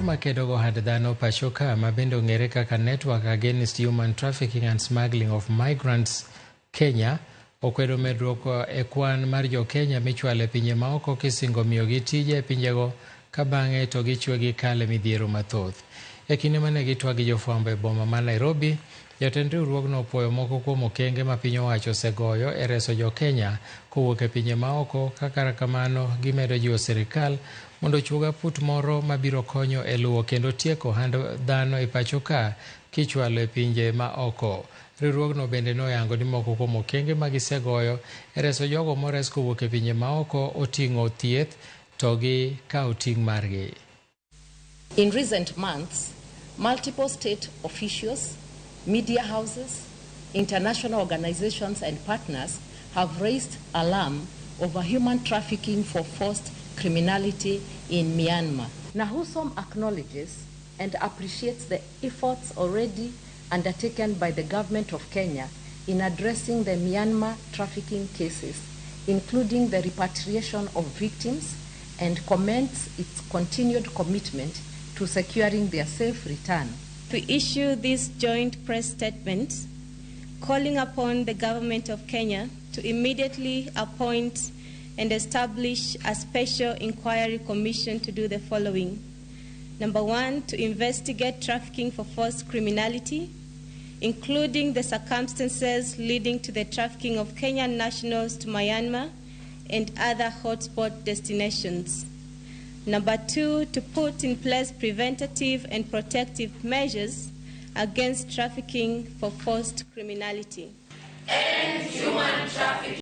Makedo go had dhano pachoka mabende ong'ere kaka Network Against Human Trafficking and Smuggling of Migrants Kenya okwedo medruok e kwan mar jokenya michwalo e pinje maoko kisingo miyogi tije e pinjego ka bang'e to gichwe gikale midhiero mathoth. E kinde mane gitwa gi jofwambo e boma ma Nairobi, jatend riwruogno opwoyo moko kuom okenge ma piny owacho osegoyo e reso jokenya kowuok e pinje maoko, kaka kamano gimedo jiwo sirikal mondo ochug aput moro mabiro konyo e luwo kendo tieko ohand dhano e pacho ka kichwalo e pinje maoko. Riwruogno bende noyango ni moko kuom okenge ma gisegoyo e reso jogo mores kowuok e pinje maoko oting'o thieth to gi kawo ting' margi. In recent months, multiple state officials, media houses, international organizations and partners have raised alarm over human trafficking for forced criminality in Myanmar. NAHUSOM acknowledges and appreciates the efforts already undertaken by the government of Kenya in addressing the Myanmar trafficking cases, including the repatriation of victims, and commends its continued commitment to securing their safe return. We issue this joint press statement calling upon the government of Kenya to immediately appoint and establish a special inquiry commission to do the following. Number one, to investigate trafficking for forced criminality, including the circumstances leading to the trafficking of Kenyan nationals to Myanmar and other hotspot destinations. Number two, to put in place preventative and protective measures against trafficking for forced criminality. End human trafficking.